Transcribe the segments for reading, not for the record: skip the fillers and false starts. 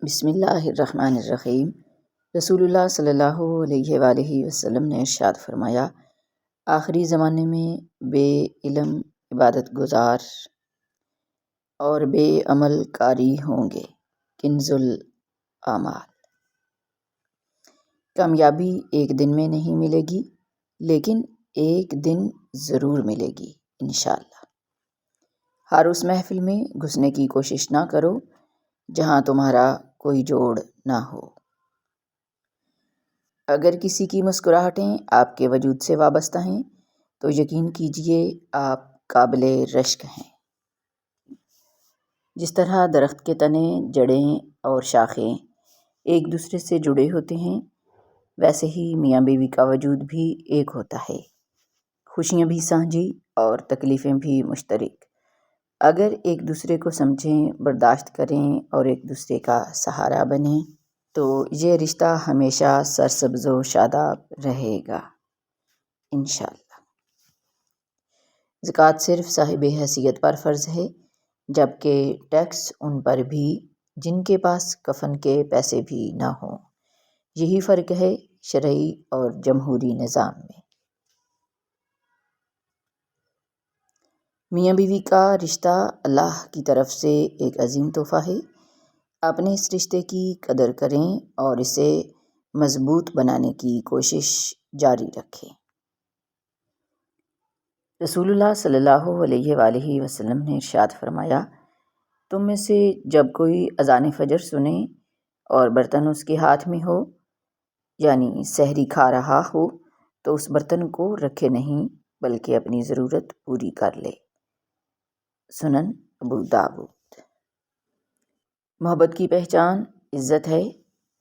بسم اللہ الرحمن الرحیم۔ رسول اللہ صلی اللہ علیہ وآلہ وسلم نے ارشاد فرمایا، آخری زمانے میں بے علم عبادت گزار اور بے عمل کاری ہوں گے۔ کنز الاعمال۔ کامیابی ایک دن میں نہیں ملے گی، لیکن ایک دن ضرور ملے گی انشاءاللہ۔ ہر اس محفل میں گھسنے کی کوشش نہ کرو جہاں تمہارا کوئی جوڑ نہ ہو۔ اگر کسی کی مسکراہٹیں آپ کے وجود سے وابستہ ہیں تو یقین کیجئے آپ قابل رشک ہیں۔ جس طرح درخت کے تنے، جڑیں اور شاخیں ایک دوسرے سے جڑے ہوتے ہیں، ویسے ہی میاں بیوی کا وجود بھی ایک ہوتا ہے، خوشیاں بھی سانجھی اور تکلیفیں بھی مشترک۔ اگر ایک دوسرے کو سمجھیں، برداشت کریں اور ایک دوسرے کا سہارا بنیں تو یہ رشتہ ہمیشہ سرسبز و شاداب رہے گا انشاءاللہ۔ زکوٰۃ صرف صاحب حیثیت پر فرض ہے، جبکہ ٹیکس ان پر بھی جن کے پاس کفن کے پیسے بھی نہ ہوں۔ یہی فرق ہے شرعی اور جمہوری نظام میں۔ میاں بیوی کا رشتہ اللہ کی طرف سے ایک عظیم تحفہ ہے۔ اپنے اس رشتے کی قدر کریں اور اسے مضبوط بنانے کی کوشش جاری رکھیں۔ رسول اللہ صلی اللہ علیہ وآلہ وسلم نے ارشاد فرمایا، تم میں سے جب کوئی اذان فجر سنے اور برتن اس کے ہاتھ میں ہو، یعنی سحری کھا رہا ہو، تو اس برتن کو رکھے نہیں بلکہ اپنی ضرورت پوری کر لے۔ سنن ابو داؤد۔ محبت کی پہچان عزت ہے۔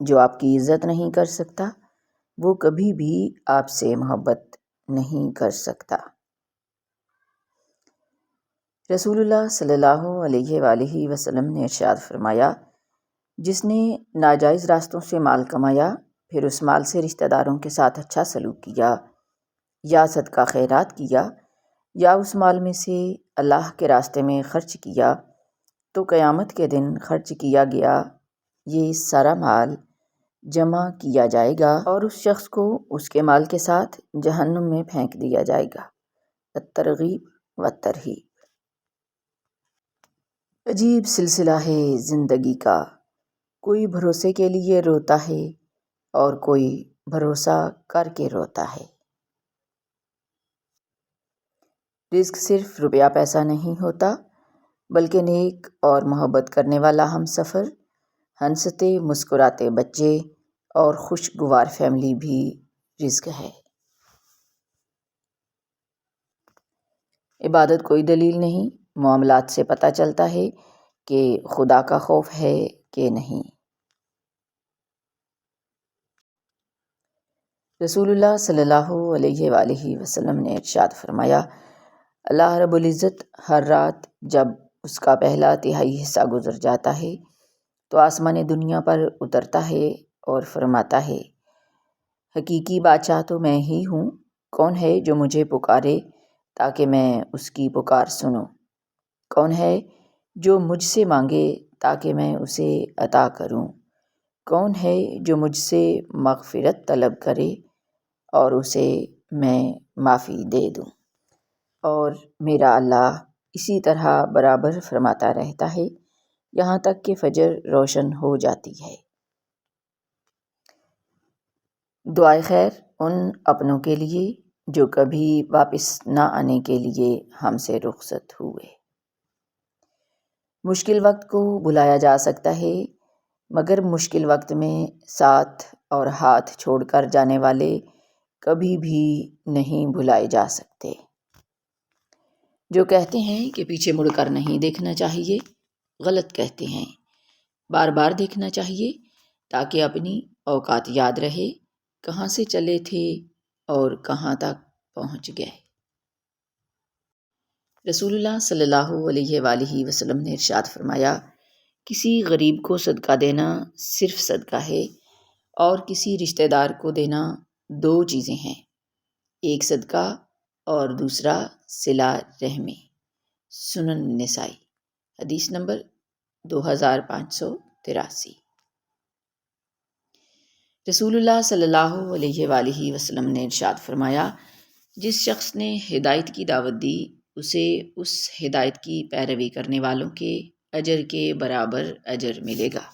جو آپ کی عزت نہیں کر سکتا، وہ کبھی بھی آپ سے محبت نہیں کر سکتا۔ رسول اللہ صلی اللہ علیہ وآلہ وسلم نے ارشاد فرمایا، جس نے ناجائز راستوں سے مال کمایا، پھر اس مال سے رشتہ داروں کے ساتھ اچھا سلوک کیا، یا صدقہ خیرات کیا، یا اس مال میں سے اللہ کے راستے میں خرچ کیا، تو قیامت کے دن خرچ کیا گیا یہ سارا مال جمع کیا جائے گا اور اس شخص کو اس کے مال کے ساتھ جہنم میں پھینک دیا جائے گا۔ الترغیب والترہیب۔ عجیب سلسلہ ہے زندگی کا، کوئی بھروسے کے لیے روتا ہے اور کوئی بھروسہ کر کے روتا ہے۔ رزق صرف روپیہ پیسہ نہیں ہوتا، بلکہ نیک اور محبت کرنے والا ہم سفر، ہنستے مسکراتے بچے اور خوشگوار فیملی بھی رزق ہے۔ عبادت کوئی دلیل نہیں، معاملات سے پتہ چلتا ہے کہ خدا کا خوف ہے کہ نہیں۔ رسول اللہ صلی اللہ علیہ وآلہ وسلم نے ارشاد فرمایا، اللہ رب العزت ہر رات جب اس کا پہلا تہائی حصہ گزر جاتا ہے تو آسمان دنیا پر اترتا ہے اور فرماتا ہے، حقیقی بادشاہ تو میں ہی ہوں، کون ہے جو مجھے پکارے تاکہ میں اس کی پکار سنوں؟ کون ہے جو مجھ سے مانگے تاکہ میں اسے عطا کروں؟ کون ہے جو مجھ سے مغفرت طلب کرے اور اسے میں معافی دے دوں؟ اور میرا اللہ اسی طرح برابر فرماتا رہتا ہے یہاں تک کہ فجر روشن ہو جاتی ہے۔ دعائے خیر ان اپنوں کے لیے جو کبھی واپس نہ آنے کے لیے ہم سے رخصت ہوئے۔ مشکل وقت کو بھلایا جا سکتا ہے، مگر مشکل وقت میں ساتھ اور ہاتھ چھوڑ کر جانے والے کبھی بھی نہیں بھلائے جا سکتے۔ جو کہتے ہیں کہ پیچھے مڑ کر نہیں دیکھنا چاہیے، غلط کہتے ہیں۔ بار بار دیکھنا چاہیے تاکہ اپنی اوقات یاد رہے، کہاں سے چلے تھے اور کہاں تک پہنچ گئے۔ رسول اللہ صلی اللہ علیہ وآلہ وسلم نے ارشاد فرمایا، کسی غریب کو صدقہ دینا صرف صدقہ ہے، اور کسی رشتہ دار کو دینا دو چیزیں ہیں، ایک صدقہ اور دوسرا صلہ رحمی۔ سنن نسائی، حدیث نمبر 2583۔ رسول اللہ صلی اللہ علیہ وآلہ وسلم نے ارشاد فرمایا، جس شخص نے ہدایت کی دعوت دی اسے اس ہدایت کی پیروی کرنے والوں کے اجر کے برابر اجر ملے گا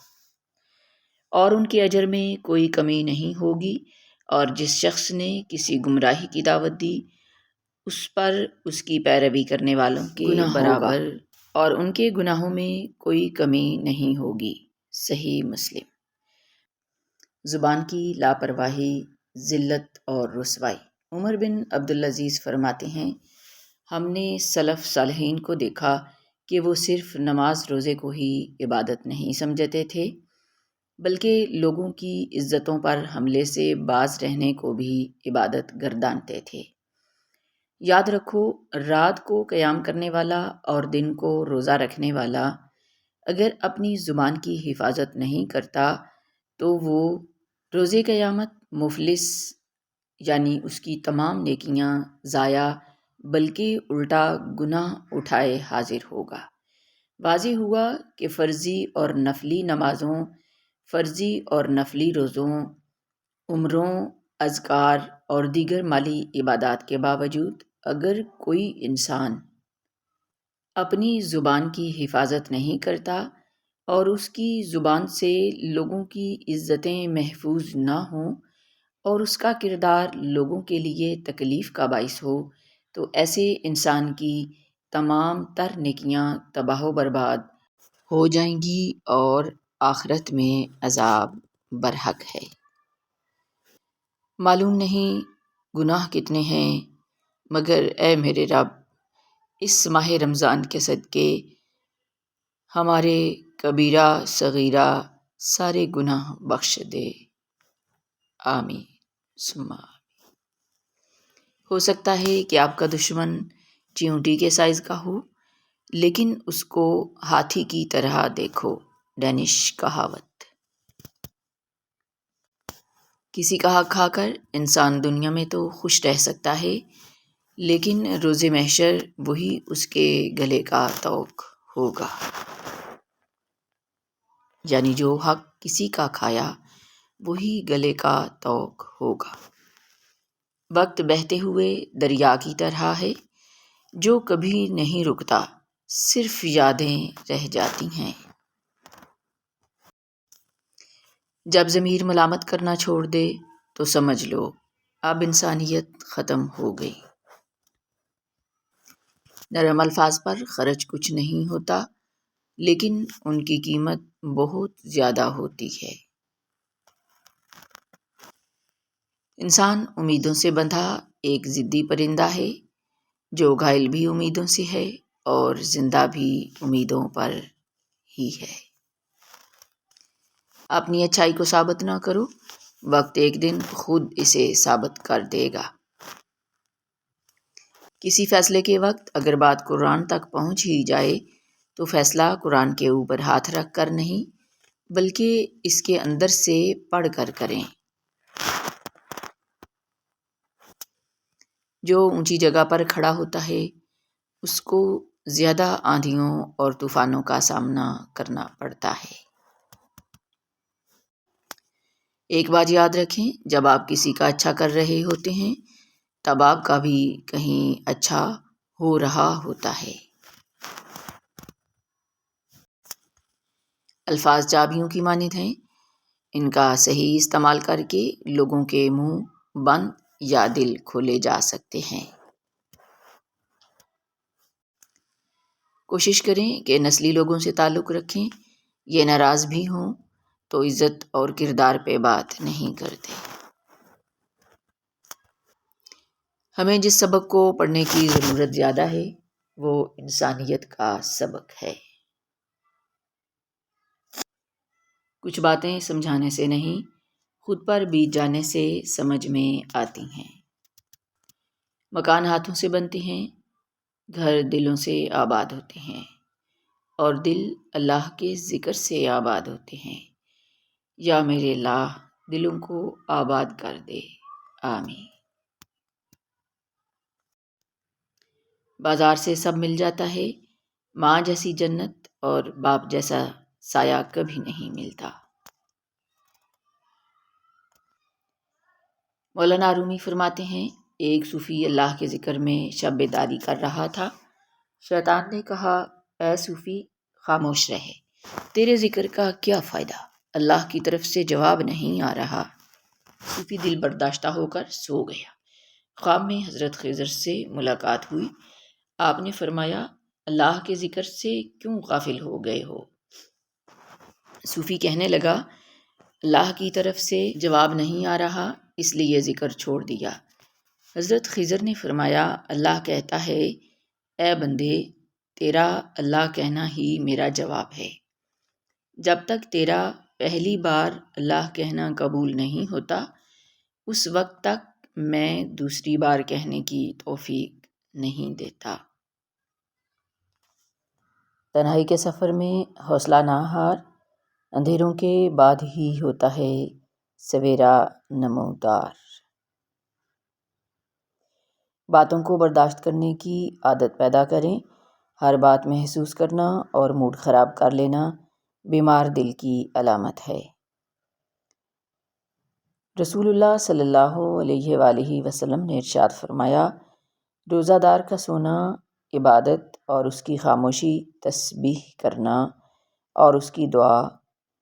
اور ان کے اجر میں کوئی کمی نہیں ہوگی، اور جس شخص نے کسی گمراہی کی دعوت دی اس پر اس کی پیروی کرنے والوں کے برابر اور ان کے گناہوں میں کوئی کمی نہیں ہوگی۔ صحیح مسلم۔ زبان کی لاپرواہی، ذلت اور رسوائی۔ عمر بن عبدالعزیز فرماتے ہیں، ہم نے سلف صالحین کو دیکھا کہ وہ صرف نماز روزے کو ہی عبادت نہیں سمجھتے تھے بلکہ لوگوں کی عزتوں پر حملے سے باز رہنے کو بھی عبادت گردانتے تھے۔ یاد رکھو، رات کو قیام کرنے والا اور دن کو روزہ رکھنے والا اگر اپنی زبان کی حفاظت نہیں کرتا تو وہ روز قیامت مفلس، یعنی اس کی تمام نیکیاں ضائع بلکہ الٹا گناہ اٹھائے حاضر ہوگا۔ واضح ہوا کہ فرضی اور نفلی نمازوں، فرضی اور نفلی روزوں، عمروں، اذکار اور دیگر مالی عبادات کے باوجود اگر کوئی انسان اپنی زبان کی حفاظت نہیں کرتا اور اس کی زبان سے لوگوں کی عزتیں محفوظ نہ ہوں اور اس کا کردار لوگوں کے لیے تکلیف کا باعث ہو تو ایسے انسان کی تمام تر نیکیاں تباہ و برباد ہو جائیں گی اور آخرت میں عذاب برحق ہے۔ معلوم نہیں گناہ کتنے ہیں، مگر اے میرے رب، اس ماہ رمضان کے صدقے ہمارے کبیرہ صغیرہ سارے گناہ بخش دے، آمین ثم آمین۔ ہو سکتا ہے کہ آپ کا دشمن چیونٹی کے سائز کا ہو لیکن اس کو ہاتھی کی طرح دیکھو، ڈینش کہاوت۔ کسی کا حق کھا کر انسان دنیا میں تو خوش رہ سکتا ہے لیکن روز محشر وہی اس کے گلے کا طوق ہوگا، یعنی جو حق کسی کا کھایا وہی گلے کا طوق ہوگا۔ وقت بہتے ہوئے دریا کی طرح ہے جو کبھی نہیں رکتا، صرف یادیں رہ جاتی ہیں۔ جب ضمیر ملامت کرنا چھوڑ دے تو سمجھ لو اب انسانیت ختم ہو گئی۔ نرم الفاظ پر خرچ کچھ نہیں ہوتا لیکن ان کی قیمت بہت زیادہ ہوتی ہے۔ انسان امیدوں سے بندھا ایک ضدی پرندہ ہے جو گھائل بھی امیدوں سے ہے اور زندہ بھی امیدوں پر ہی ہے۔ اپنی اچھائی کو ثابت نہ کرو، وقت ایک دن خود اسے ثابت کر دے گا۔ کسی فیصلے کے وقت اگر بات قرآن تک پہنچ ہی جائے تو فیصلہ قرآن کے اوپر ہاتھ رکھ کر نہیں بلکہ اس کے اندر سے پڑھ کر کریں۔ جو اونچی جگہ پر کھڑا ہوتا ہے اس کو زیادہ آندھیوں اور طوفانوں کا سامنا کرنا پڑتا ہے۔ ایک بات یاد رکھیں، جب آپ کسی کا اچھا کر رہے ہوتے ہیں تب آپ کا بھی کہیں اچھا ہو رہا ہوتا ہے۔ الفاظ چابیوں کی مانند ہیں، ان کا صحیح استعمال کر کے لوگوں کے منہ بند یا دل کھولے جا سکتے ہیں۔ کوشش کریں کہ نسلی لوگوں سے تعلق رکھیں، یہ ناراض بھی ہوں تو عزت اور کردار پہ بات نہیں کرتے۔ ہمیں جس سبق کو پڑھنے کی ضرورت زیادہ ہے وہ انسانیت کا سبق ہے۔ کچھ باتیں سمجھانے سے نہیں، خود پر بیت جانے سے سمجھ میں آتی ہیں۔ مکان ہاتھوں سے بنتے ہیں، گھر دلوں سے آباد ہوتے ہیں، اور دل اللہ کے ذکر سے آباد ہوتے ہیں۔ یا میرے اللہ دلوں کو آباد کر دے، آمین۔ بازار سے سب مل جاتا ہے، ماں جیسی جنت اور باپ جیسا سایہ کبھی نہیں ملتا۔ مولانا رومی فرماتے ہیں، ایک صوفی اللہ کے ذکر میں شب بیداری کر رہا تھا۔ شیطان نے کہا، اے صوفی، خاموش رہے، تیرے ذکر کا کیا فائدہ، اللہ کی طرف سے جواب نہیں آ رہا۔ صوفی دل برداشتہ ہو کر سو گیا۔ خواب میں حضرت خضر سے ملاقات ہوئی۔ آپ نے فرمایا، اللہ کے ذکر سے کیوں غافل ہو گئے ہو؟ صوفی کہنے لگا، اللہ کی طرف سے جواب نہیں آ رہا، اس لیے ذکر چھوڑ دیا۔ حضرت خضر نے فرمایا، اللہ کہتا ہے، اے بندے، تیرا اللہ کہنا ہی میرا جواب ہے۔ جب تک تیرا پہلی بار اللہ کہنا قبول نہیں ہوتا، اس وقت تک میں دوسری بار کہنے کی توفیق نہیں دیتا۔ تنہائی کے سفر میں حوصلہ نہ ہار، اندھیروں کے بعد ہی ہوتا ہے سویرا نمودار۔ باتوں کو برداشت کرنے کی عادت پیدا کریں۔ ہر بات محسوس کرنا اور موڈ خراب کر لینا بیمار دل کی علامت ہے۔ رسول اللہ صلی اللہ علیہ وآلہ وسلم نے ارشاد فرمایا، روزہ دار کا سونا عبادت اور اس کی خاموشی تسبیح کرنا اور اس کی دعا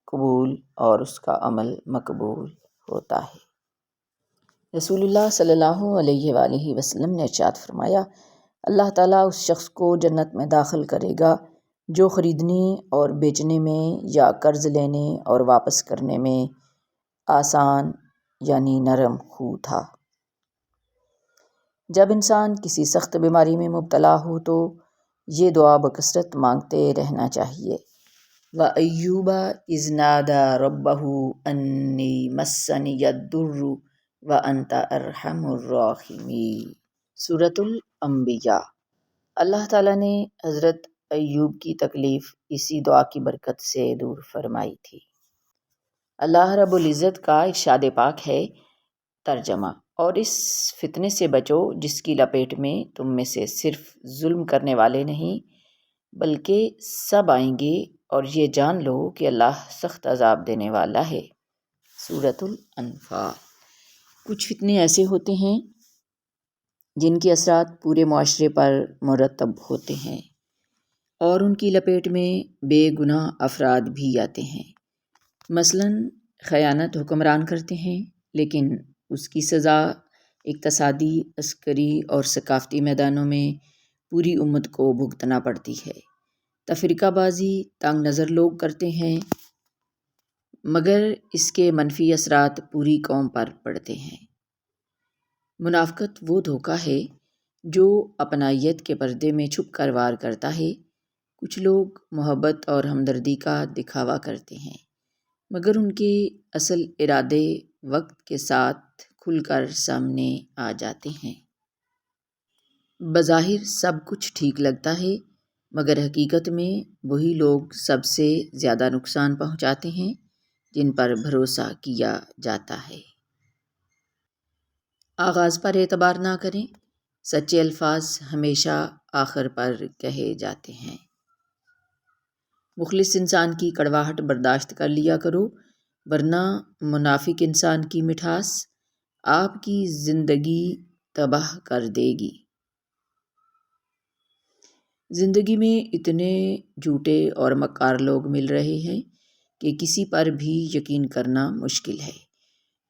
قبول اور اس کا عمل مقبول ہوتا ہے۔ رسول اللہ صلی اللہ علیہ وآلہ وسلم نے ارشاد فرمایا، اللہ تعالیٰ اس شخص کو جنت میں داخل کرے گا جو خریدنے اور بیچنے میں یا قرض لینے اور واپس کرنے میں آسان یعنی نرم خو تھا۔ جب انسان کسی سخت بیماری میں مبتلا ہو تو یہ دعا بکثرت مانگتے رہنا چاہیے۔ وَأَيُّوبَ إِذْ نَادَى رَبَّهُ أَنِّي مَسَّنِيَ الضُّرُّ وَأَنْتَ أَرْحَمُ الرَّاحِمِينَ۔ سورۃ الانبیاء۔ اللہ تعالیٰ نے حضرت ایوب کی تکلیف اسی دعا کی برکت سے دور فرمائی تھی۔ اللہ رب العزت کا ارشاد پاک ہے، ترجمہ، اور اس فتنے سے بچو جس کی لپیٹ میں تم میں سے صرف ظلم کرنے والے نہیں بلکہ سب آئیں گے، اور یہ جان لو کہ اللہ سخت عذاب دینے والا ہے۔ سورۃ الانفال۔ کچھ فتنے ایسے ہوتے ہیں جن کے اثرات پورے معاشرے پر مرتب ہوتے ہیں اور ان کی لپیٹ میں بے گناہ افراد بھی آتے ہیں۔ مثلاً خیانت حکمران کرتے ہیں، لیکن اس کی سزا اقتصادی، عسکری اور ثقافتی میدانوں میں پوری امت کو بھگتنا پڑتی ہے۔ تفرقہ بازی تنگ نظر لوگ کرتے ہیں، مگر اس کے منفی اثرات پوری قوم پر پڑتے ہیں۔ منافقت وہ دھوکہ ہے جو اپنائیت کے پردے میں چھپ کر وار کرتا ہے۔ کچھ لوگ محبت اور ہمدردی کا دکھاوا کرتے ہیں، مگر ان کے اصل ارادے وقت کے ساتھ کھل کر سامنے آ جاتے ہیں۔ بظاہر سب کچھ ٹھیک لگتا ہے، مگر حقیقت میں وہی لوگ سب سے زیادہ نقصان پہنچاتے ہیں جن پر بھروسہ کیا جاتا ہے۔ آغاز پر اعتبار نہ کریں، سچے الفاظ ہمیشہ آخر پر کہے جاتے ہیں۔ مخلص انسان کی کڑواہٹ برداشت کر لیا کرو، ورنہ منافق انسان کی مٹھاس آپ کی زندگی تباہ کر دے گی۔ زندگی میں اتنے جھوٹے اور مکار لوگ مل رہے ہیں کہ کسی پر بھی یقین کرنا مشکل ہے۔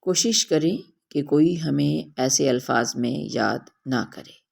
کوشش کریں کہ کوئی ہمیں ایسے الفاظ میں یاد نہ کرے۔